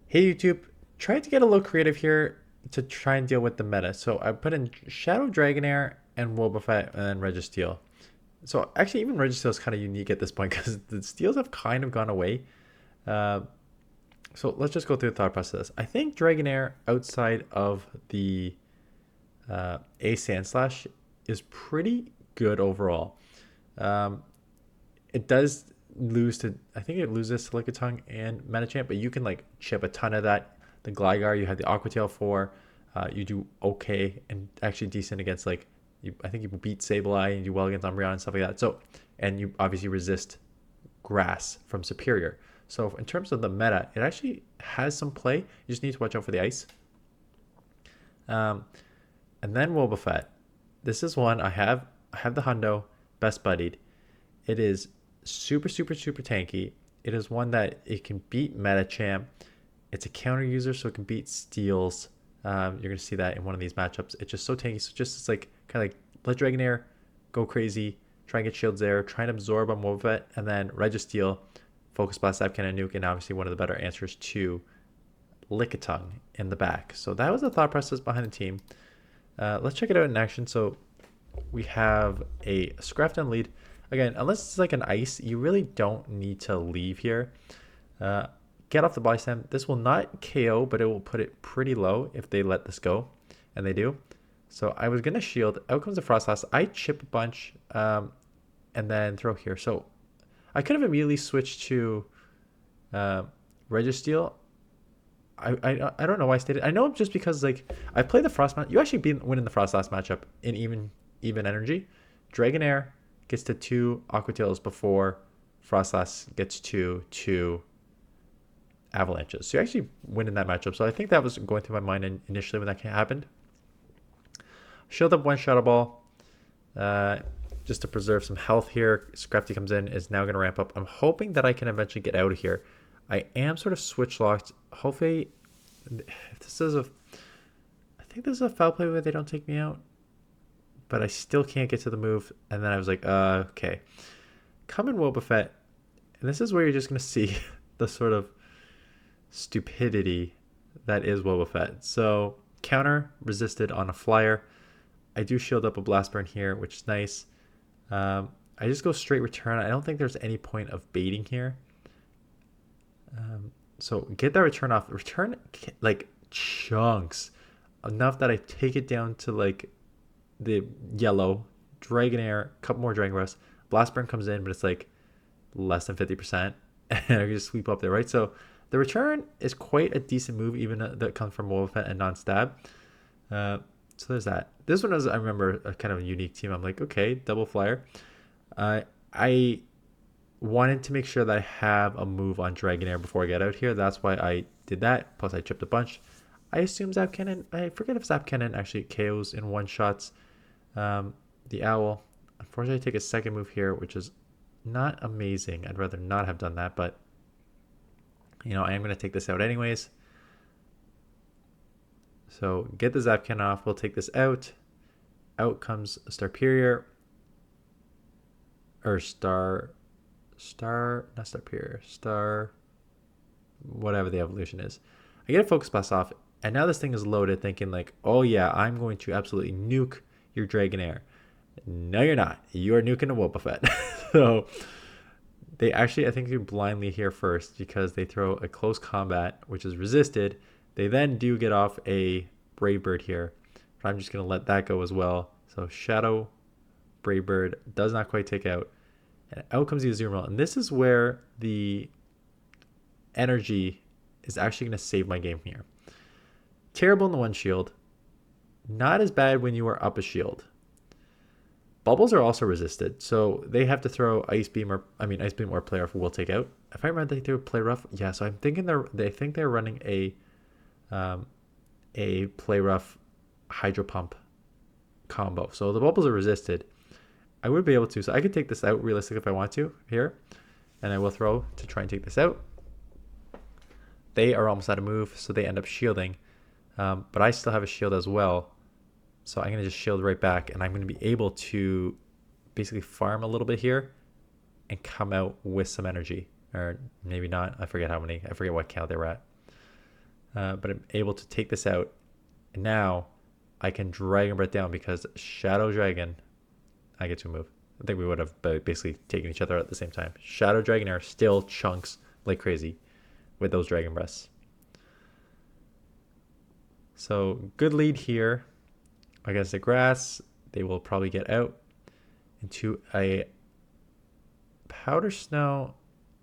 Hey YouTube, tried to get a little creative here to try and deal with the meta. So I put in Shadow Dragonair and Wobbuffet and then Registeel. So actually even Registeel is kind of unique at this point because the steals have kind of gone away. Uh, so let's just go through the thought process. I think Dragonair outside of the A Sandslash is pretty good overall. Um, it does lose to, I think it loses to Lickitung and Medicham, but you can like chip a ton of that. The Gligar you had the Aqua Tail for, you do okay and actually decent against like you. I think you beat Sableye and you do well against Umbreon and stuff like that. So and you obviously resist Grass from Superior. So in terms of the meta, it actually has some play. You just need to watch out for the ice. Um, and then Wobbuffet. This is one I have. I have the Hundo best buddied. It is super tanky. It is one that it can beat Metacham. It's a counter user, so it can beat Steels. You're gonna see that in one of these matchups. It's just so tanky. So just it's like kind of like let Dragonair go crazy, try and get shields there, try and absorb on Wobbuffet, and then Registeel, Focus Blast, Zap Cannon, Nuke, and obviously one of the better answers to Lickitung in the back. So that was the thought process behind the team. Let's check it out in action. So we have a Scrafty Lead. Again, unless it's like an ice, you really don't need to leave here. Uh, get off the body slam. This will not KO, but it will put it pretty low if they let this go, and they do. So I was gonna shield. Out comes the Frostlass. I chip a bunch, and then throw here. So I could have immediately switched to uh, Registeel. I don't know why I stayed. I know just because like I play the Frost match. You actually win in the Frostlass matchup in even energy. Dragonair gets to 2 Aqua Tails before Frostlass gets to 2 Avalanches. So you actually win in that matchup. So I think that was going through my mind initially when that happened. Shield up one Shadow Ball. Just to preserve some health here. Scrafty comes in, is now going to ramp up. I'm hoping that I can eventually get out of here. I am sort of switch locked. Hopefully, if this is a, I think this is a foul play where they don't take me out, but I still can't get to the move. And then I was like, okay. Come in Wobbuffet, and this is where you're just going to see the sort of stupidity that is Wobbuffet. So counter resisted on a flyer. I do shield up a blast burn here, which is nice. I just go straight return. I don't think there's any point of baiting here. So get that return off. Return like chunks enough that I take it down to like the yellow. Dragonair, couple more Dragon Breaths. Blast Burn comes in, but it's like less than 50%. And I can just sweep up there, right? So the return is quite a decent move, even that comes from Wobbuffet and non-stab. So there's that. This one was, I remember, a kind of a unique team. I'm like, okay, double flyer. I wanted to make sure that I have a move on Dragonair before I get out here. That's why I did that. Plus, I chipped a bunch. I assume Zap Cannon. I forget if Zap Cannon actually KOs in one shots. The Owl. Unfortunately, I take a second move here, which is not amazing. I'd rather not have done that, but you know, I am going to take this out anyways. So get the Zap Cannon off. We'll take this out. Out comes Starperior. Or not Starperior. Star, whatever the evolution is. I get a Focus Blast off, and now this thing is loaded thinking like, oh yeah, I'm going to absolutely nuke your Dragonair. No, you're not. You are nuking a Wobbuffet. So they actually, I think, do blindly here first because they throw a close combat, which is resisted. They then do get off a Brave Bird here, but I'm just going to let that go as well. So Shadow Brave Bird does not quite take out. And out comes the Azumarill. And this is where the energy is actually going to save my game here. Terrible in the one shield. Not as bad when you are up a shield. Bubbles are also resisted, so they have to throw Ice Beam or Play Rough will take out. If I remember, they threw Play Rough. Yeah, so I'm thinking they're running a Play Rough Hydro Pump combo. So the bubbles are resisted. I would be able to, so I could take this out realistically if I want to here, and I will throw to try and take this out. They are almost out of move, so they end up shielding, but I still have a shield as well. So I'm going to just shield right back, and I'm going to be able to basically farm a little bit here and come out with some energy. Or maybe not. I forget what count they were at. but I'm able to take this out. And now I can Dragon Breath down because Shadow Dragon, I get to move. I think we would have basically taken each other out at the same time. Shadow Dragonair still chunks like crazy with those Dragon Breaths. So good lead here against the grass. They will probably get out into a Powder Snow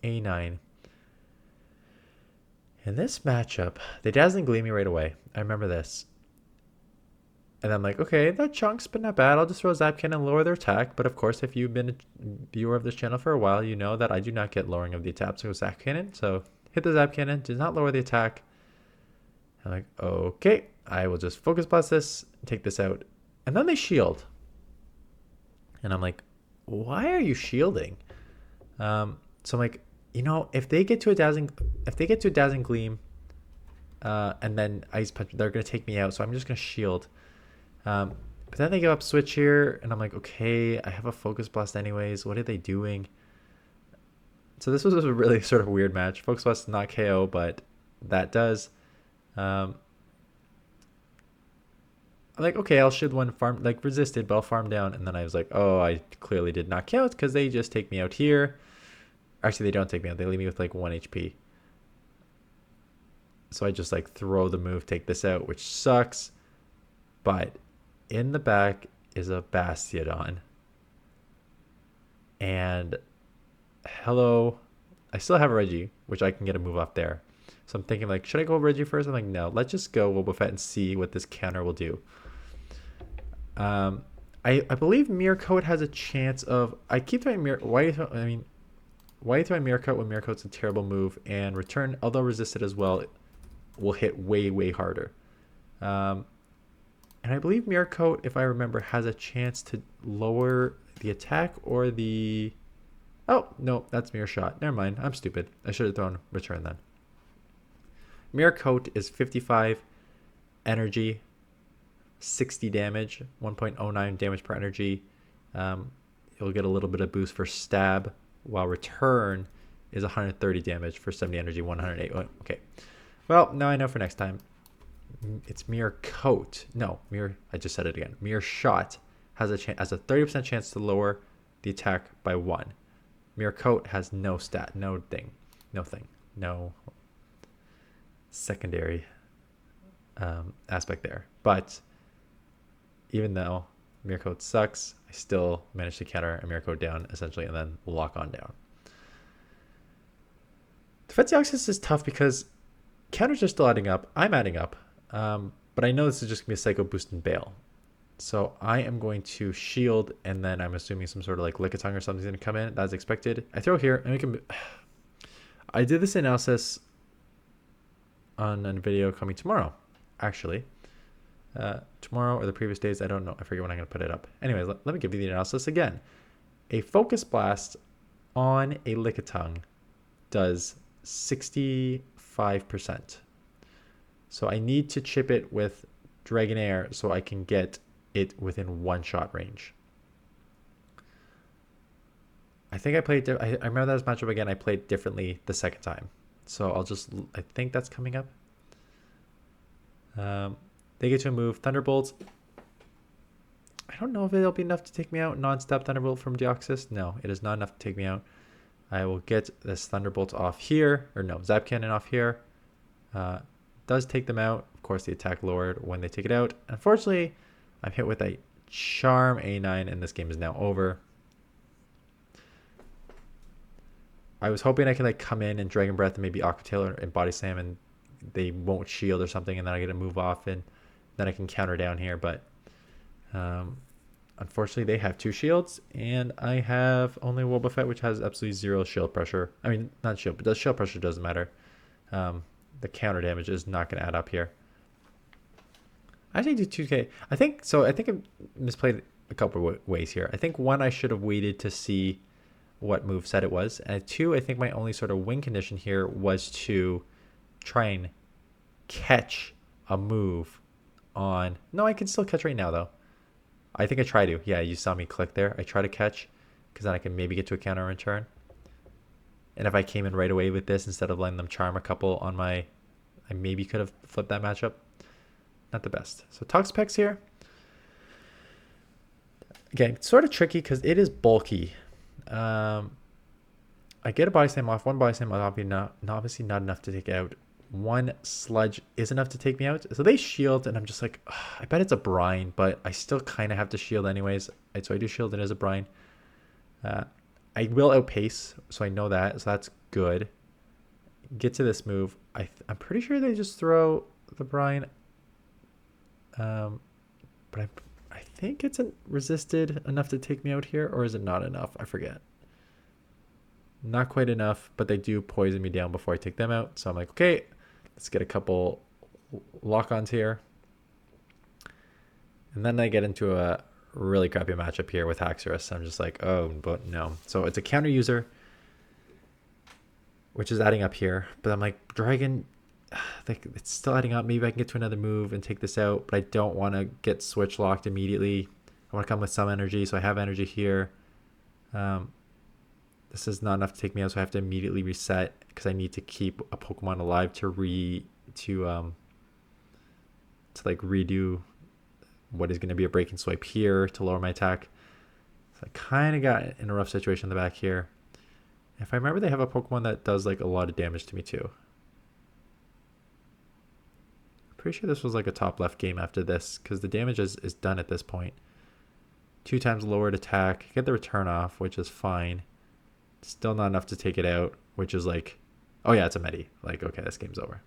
A9. In this matchup, they Dazzling Gleam me right away. I remember this. And I'm like, okay, that chunks, but not bad. I'll just throw Zap Cannon and lower their attack. But of course, if you've been a viewer of this channel for a while, you know that I do not get lowering of the attack. So Zap Cannon. So hit the Zap Cannon, does not lower the attack. I'm like, okay, I will just Focus Blast this, take this out. And then they shield. And I'm like, why are you shielding? So I'm like, you know, if they get to a Dazzling Gleam, and then Ice Punch, they're gonna take me out. So I'm just gonna shield. But then they give up switch here, and I'm like, okay, I have a Focus Blast anyways. What are they doing? So this was a really sort of weird match. Focus Blast is not KO, but that does. I'm like, okay, I'll shield one, farm, like resisted, but I'll farm down. And then I was like, oh, I clearly did not count because they just take me out here. Actually, they don't take me out. They leave me with like 1 HP. So I just like throw the move, take this out, which sucks. But in the back is a Bastiodon. And hello, I still have a Reggie, which I can get a move off there. So I'm thinking like, should I go Reggie first? I'm like, no, let's just go Wobbuffet and see what this counter will do. I believe Mirror Coat has a chance of, I keep throwing Mirror, why are you throwing Mirror Coat when Mirror Coat's a terrible move, and Return, although resisted as well, will hit way, way harder. And I believe Mirror Coat, if I remember, has a chance to lower the attack or the... Oh, no, that's Mirror Shot. Never mind. I'm stupid. I should have thrown Return then. Mirror Coat is 55 energy, 60 damage, 1.09 damage per energy. You'll get a little bit of boost for Stab, while Return is 130 damage for 70 energy, 108. Okay. Well, now I know for next time. It's Mirror Coat. No, Mirror. I just said it again. Mirror Shot has a 30% chance to lower the attack by 1. Mirror Coat has no stat, no secondary aspect there. But even though Mirror Coat sucks, I still managed to counter a Mirror Coat down essentially, and then lock on down. Defense Deoxys is tough because counters are still adding up. I'm adding up. But I know this is just going to be a Psycho Boost and Bail. So I am going to shield, and then I'm assuming some sort of like Lickitung or something's going to come in. That's expected. I throw here, and we can... I did this analysis on a video coming tomorrow, actually. Tomorrow or the previous days, I don't know. I forget when I'm going to put it up. Anyways, let me give you the analysis again. A Focus Blast on a Lickitung does 65%. So I need to chip it with Dragonair so I can get it within one-shot range. I think I played... I remember that matchup again. I played differently the second time. So I'll just... I think that's coming up. They get to move Thunderbolts. I don't know if it'll be enough to take me out. Non-stop Thunderbolt from Deoxys. No, it is not enough to take me out. I will get this Thunderbolt off here. Or no, Zap Cannon off here. Does take them out. Of course, the attack lowered when they take it out. Unfortunately, I'm hit with a Charm A9, and this game is now over. I was hoping I could like come in and Dragon Breath and maybe Aqua Tail and Body Slam, and they won't shield or something, and then I get to move off, and then I can counter down here. But unfortunately, they have 2 shields, and I have only Wobbuffet, which has absolutely 0 shield pressure. I mean, not shield, but the shield pressure doesn't matter. The counter damage is not going to add up here. I think do 2K. I think I misplayed a couple of ways here. I think 1, I should have waited to see what move set it was, and 2, I think my only sort of win condition here was to try and catch a move on... No, I can still catch right now, though. I think I try to. Yeah, you saw me click there. I try to catch, because then I can maybe get to a counter return. And if I came in right away with this, instead of letting them charm a couple on my I maybe could have flipped that matchup. Not the best. So Toxapex here. Again, sort of tricky because it is bulky. I get a body slam off. One body slam obviously not enough to take out. One sludge is enough to take me out. So they shield, and I'm just like, ugh, I bet it's a brine, but I still kind of have to shield anyways. So I do shield it as a brine. I will outpace, so I know that. So that's good. Get to this move. I'm pretty sure they just throw the brine. But I think it's resisted enough to take me out here, or is it not enough? I forget. Not quite enough, but they do poison me down before I take them out. So I'm like, okay, let's get a couple lock-ons here. And then I get into a really crappy matchup here with Haxorus. I'm just like, oh, but no. So it's a counter user, which is adding up here. But I'm like, Dragon, it's still adding up. Maybe I can get to another move and take this out, but I don't want to get switch locked immediately. I want to come with some energy, so I have energy here. This is not enough to take me out, so I have to immediately reset because I need to keep a Pokemon alive to like redo what is going to be a breaking swipe here to lower my attack. So I kind of got in a rough situation in the back here. If I remember, they have a Pokemon that does like a lot of damage to me too. Pretty sure this was like a top left game after this because the damage is done at this point. 2 times lowered attack, get the return off, which is fine. Still not enough to take it out, which is like, oh yeah, it's a Medi. Like, okay, this game's over.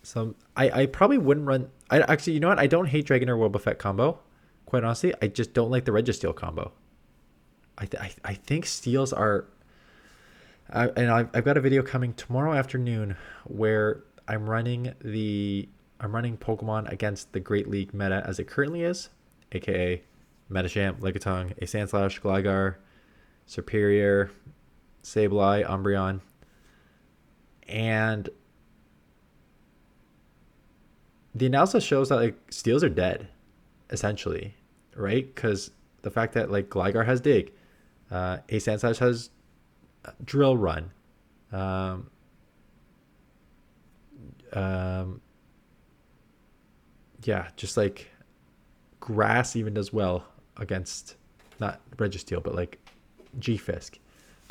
So I probably wouldn't run. I actually, you know what? I don't hate Dragonair Wobbuffet combo. Quite honestly, I just don't like the Registeel combo. I think steals are. And I've got a video coming tomorrow afternoon where I'm running Pokemon against the Great League meta as it currently is, aka Metachamp, Lickitung, a Sandslash, Gligar, Superior, Sableye, Umbreon, and the analysis shows that like steals are dead, essentially, right? Because the fact that like Gligar has Dig, a Sandslash has Drill Run, yeah, just like Grass even does well against not Registeel, but like G-Fisk.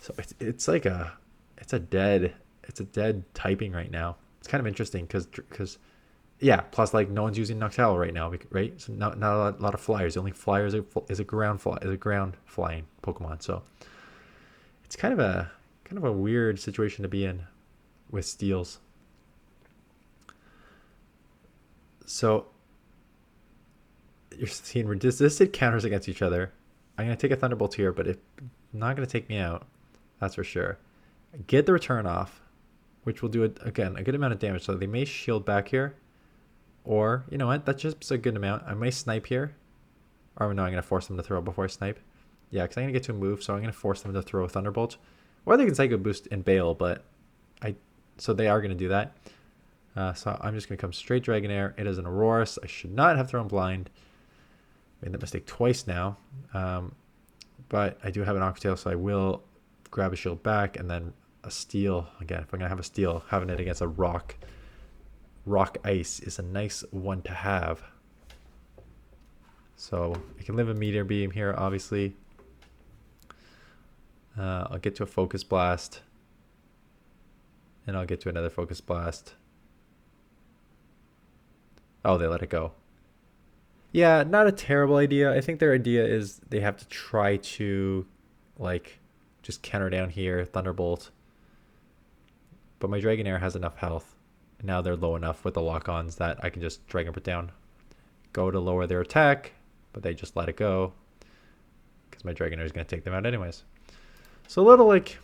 So it's a dead typing right now. It's kind of interesting because yeah, plus like no one's using Noctowl right now, right? So not a lot of flyers. The only flyer is a ground flying Pokemon. So it's kind of a weird situation to be in with steals. So you're seeing resisted counters against each other. I'm going to take a Thunderbolt here, but it's not going to take me out. That's for sure. Get the return off, which will do, again, a good amount of damage. So they may shield back here. Or, you know what? That's just a good amount. I may snipe here. Or no, I'm going to force them to throw before I snipe. Yeah, because I'm going to get to a move, so I'm going to force them to throw a Thunderbolt. Or they can Psycho Boost and bail, but so they are going to do that. So I'm just going to come straight Dragonair. It is an Aurorus. I should not have thrown Blind. Made that mistake twice now. But I do have an Oxtail, so I will grab a shield back and then a Steel. Again, if I'm going to have a Steel, having it against a Rock Ice is a nice one to have. So I can live a Meteor Beam here, obviously. I'll get to a Focus Blast. And I'll get to another Focus Blast. Oh, they let it go. Yeah, not a terrible idea. I think their idea is they have to try to, like, just counter down here, Thunderbolt. But my Dragonair has enough health. And now they're low enough with the lock-ons that I can just Dragon Put down. Go to lower their attack, but they just let it go. Because my Dragonair is going to take them out anyways. So a little, like,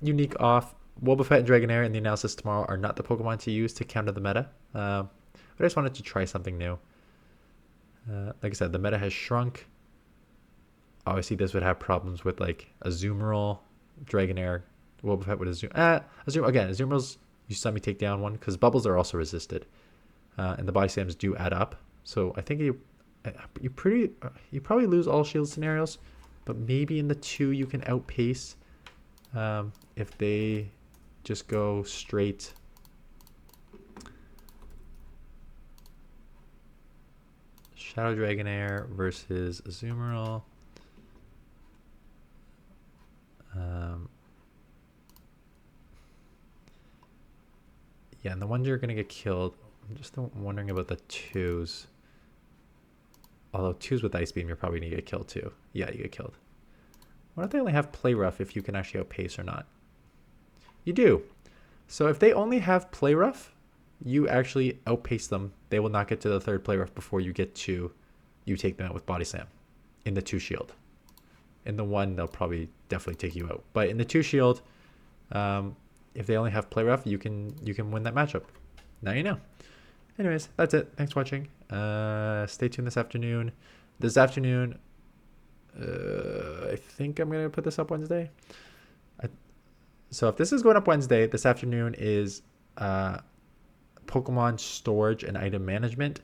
unique off. Wobbuffet and Dragonair in the analysis tomorrow are not the Pokemon to use to counter the meta. But I just wanted to try something new. Like I said, the meta has shrunk. Obviously, this would have problems with like Azumarill, Dragonair, Wobbuffet with Azumarill. You saw me take down one because bubbles are also resisted, and the body slams do add up. So I think you probably lose all shield scenarios, but maybe in the 2 you can outpace if they just go straight. Shadow Dragonair versus Azumarill. Yeah, and the ones you're going to get killed. I'm just wondering about the 2s. Although 2s with Ice Beam, you're probably going to get killed too. Yeah, you get killed. Why don't they only have Play Rough if you can actually outpace or not? You do. So if they only have Play Rough, you actually outpace them. They will not get to the 3rd Play Rough before you get to, you take them out with Body Slam in the 2 shield. In the 1, they'll probably definitely take you out. But in the 2 shield, if they only have Play Rough, you can win that matchup. Now you know. Anyways, that's it. Thanks for watching. Stay tuned this afternoon. This afternoon, I think I'm going to put this up Wednesday. So if this is going up Wednesday, this afternoon is Pokemon storage and item management.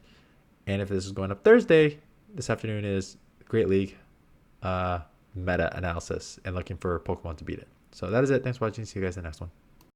And if this is going up Thursday, this afternoon is Great League meta analysis and looking for Pokemon to beat it. So that is it. Thanks for watching. See you guys in the next one.